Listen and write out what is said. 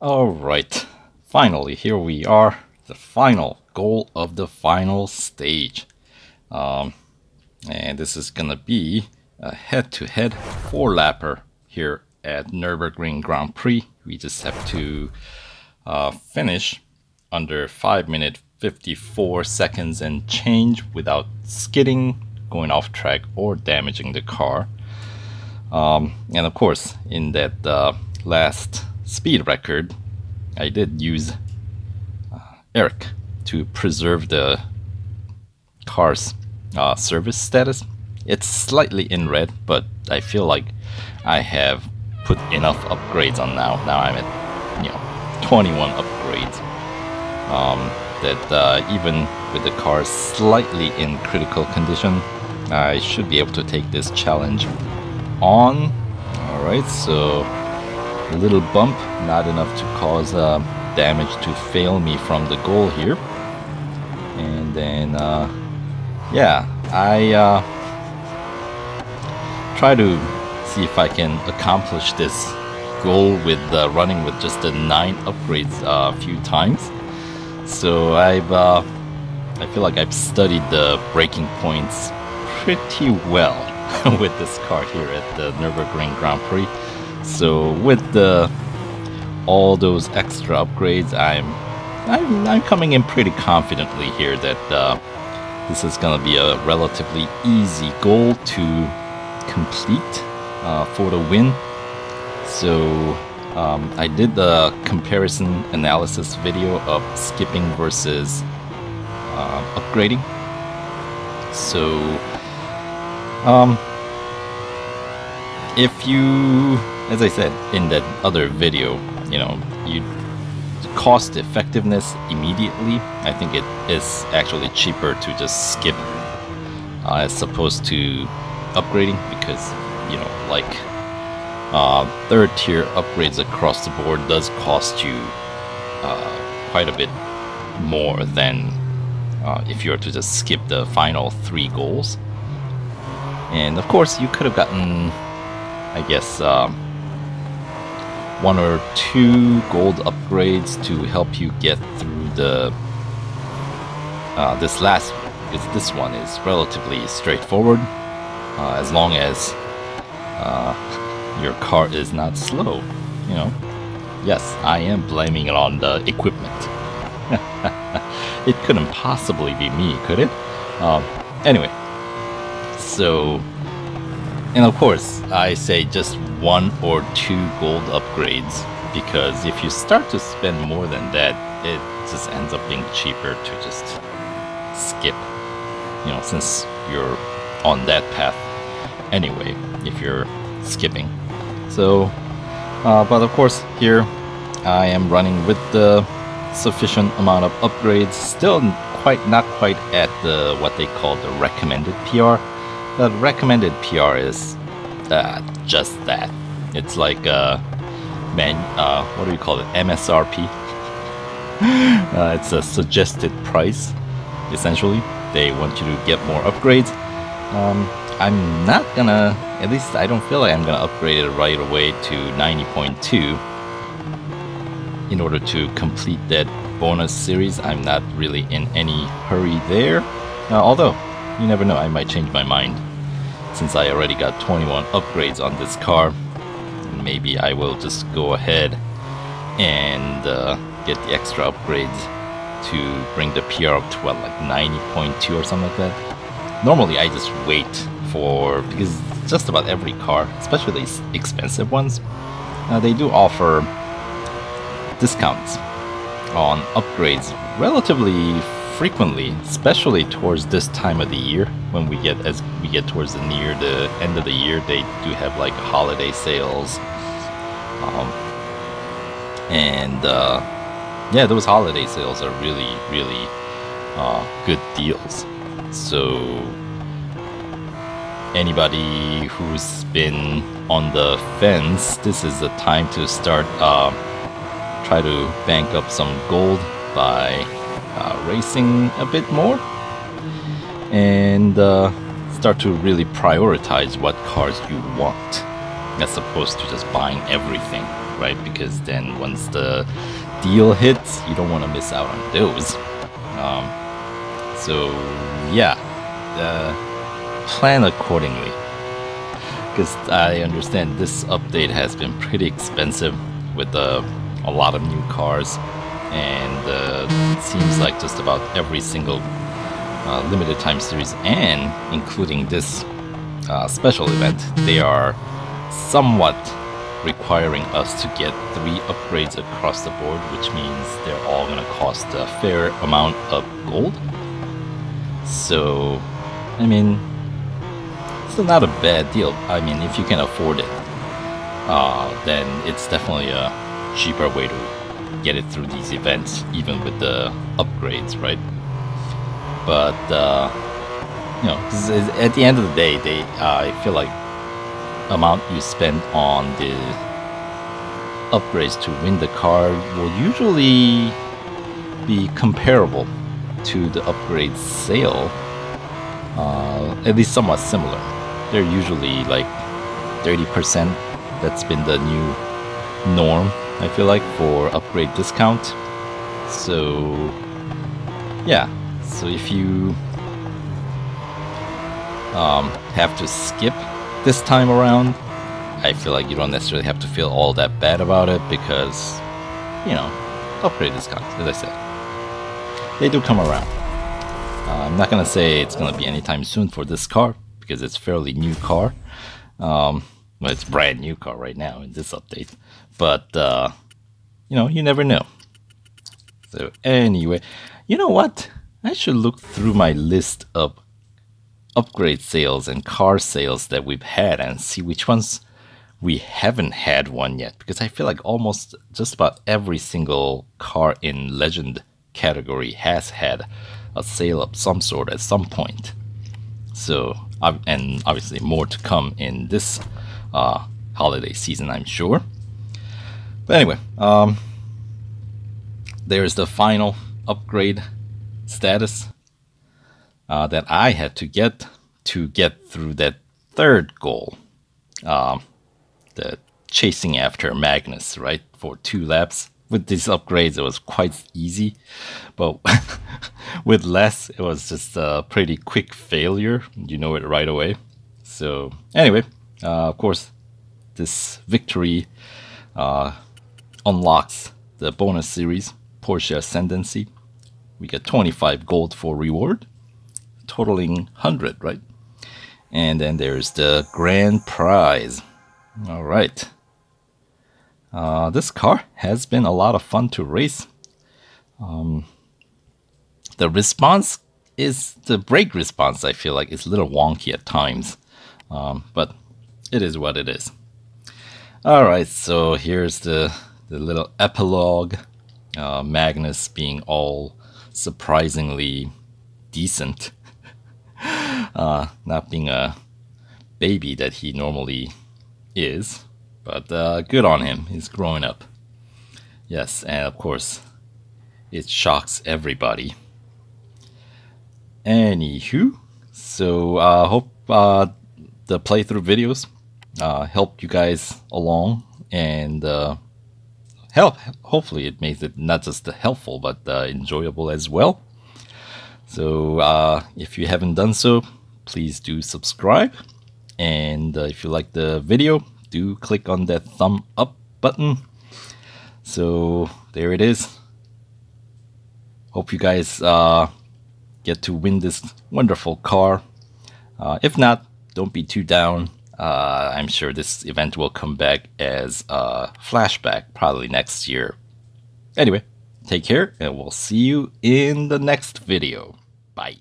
Alright, finally here we are, the final goal of the final stage. And this is gonna be a head-to-head four-lapper here at Nürburgring Grand Prix. We just have to finish under 5 minutes 54 seconds and change without skidding, going off track, or damaging the car. And of course, in that last speed record, I did use Eric to preserve the car's service status. It's slightly in red, but I feel like I have put enough upgrades on now. Now I'm at 21 upgrades. That even with the car slightly in critical condition, I should be able to take this challenge on. Alright, so a little bump, not enough to cause damage to fail me from the goal here. And then, yeah, I try to see if I can accomplish this goal with running with just the 9 upgrades a few times. So I feel like I've studied the braking points pretty well with this car here at the Nürburgring Grand Prix. So with all those extra upgrades, I'm coming in pretty confidently here that this is gonna be a relatively easy goal to complete for the win. So I did the comparison analysis video of skipping versus upgrading. So if you, as I said in that other video, you cost effectiveness immediately, I think it is actually cheaper to just skip as opposed to upgrading, because like third tier upgrades across the board does cost you quite a bit more than if you were to just skip the final 3 goals. And of course you could have gotten, I guess, 1 or 2 gold upgrades to help you get through the this last one, because this one is relatively straightforward, as long as your car is not slow. Yes, I am blaming it on the equipment. It couldn't possibly be me, could it? Anyway, so, and of course I say just 1 or 2 gold upgrades, because if you start to spend more than that, it just ends up being cheaper to just skip, since you're on that path anyway, if you're skipping. So but of course here I am running with the sufficient amount of upgrades, still not quite at the what they call the recommended PR. The recommended PR is just that. It's like what do you call it, MSRP. It's a suggested price, essentially. They want you to get more upgrades. I'm not gonna, at least I don't feel like I'm gonna upgrade it right away to 90.2 in order to complete that bonus series. I'm not really in any hurry there, although you never know, I might change my mind since I already got 21 upgrades on this car. Maybe I will just go ahead and get the extra upgrades to bring the PR up to what, like 90.2 or something like that. Normally I just wait because just about every car, especially these expensive ones, they do offer discounts on upgrades relatively frequently, especially towards this time of the year. When we get towards near the end of the year, they do have like holiday sales, and yeah, those holiday sales are really good deals. So anybody who's been on the fence, this is the time to start try to bank up some gold by racing a bit more, and start to really prioritize what cars you want, as opposed to just buying everything right? Because then once the deal hits, you don't want to miss out on those. So yeah, plan accordingly. Because I understand this update has been pretty expensive with a lot of new cars, and it seems like just about every single limited time series, and including this special event, they are somewhat requiring us to get 3 upgrades across the board, which means they're all going to cost a fair amount of gold. So, I mean, still not a bad deal. I mean, if you can afford it, then it's definitely a cheaper way to get it through these events, even with the upgrades, right? But you know, at the end of the day, I feel like amount you spend on the upgrades to win the car will usually be comparable to the upgrade sale, at least somewhat similar. They're usually like 30%. That's been the new norm, I feel like, for upgrade discount. So yeah, so if you have to skip this time around, I feel like you don't necessarily have to feel all that bad about it, because, you know, upgrade discounts, as I said, they do come around. I'm not gonna say it's gonna be anytime soon for this car, because it's fairly new car. Well, it's brand new car right now in this update, but you know, you never know. So anyway, you know what? I should look through my list of upgrade sales and car sales that we've had and see which ones we haven't had one yet, because I feel like almost just about every single car in Legend category has had a sale of some sort at some point. So, and obviously more to come in this holiday season, I'm sure. But anyway, there's the final upgrade status that I had to get through that third goal, the chasing after Magnus, right, for 2 laps. With these upgrades, it was quite easy, but with less, it was just a pretty quick failure. You know it right away. So anyway, of course, this victory unlocks the bonus series, Porsche Ascendancy. We get 25 gold for reward, totaling 100, right? And then there's the grand prize. All right. This car has been a lot of fun to race. The response is, the brake response, I feel like, is a little wonky at times. But it is what it is. All right, so here's the little epilogue. Magnus being all surprisingly decent. Not being a baby that he normally is. But good on him, he's growing up. Yes, and of course, it shocks everybody. Anywho, so hope the playthrough videos helped you guys along, and hopefully it makes it not just helpful, but enjoyable as well. So if you haven't done so, please do subscribe, and if you like the video, do click on that thumb up button. So there it is. Hope you guys get to win this wonderful car. If not, don't be too down. I'm sure this event will come back as a flashback probably next year. Anyway, take care, and we'll see you in the next video. Bye.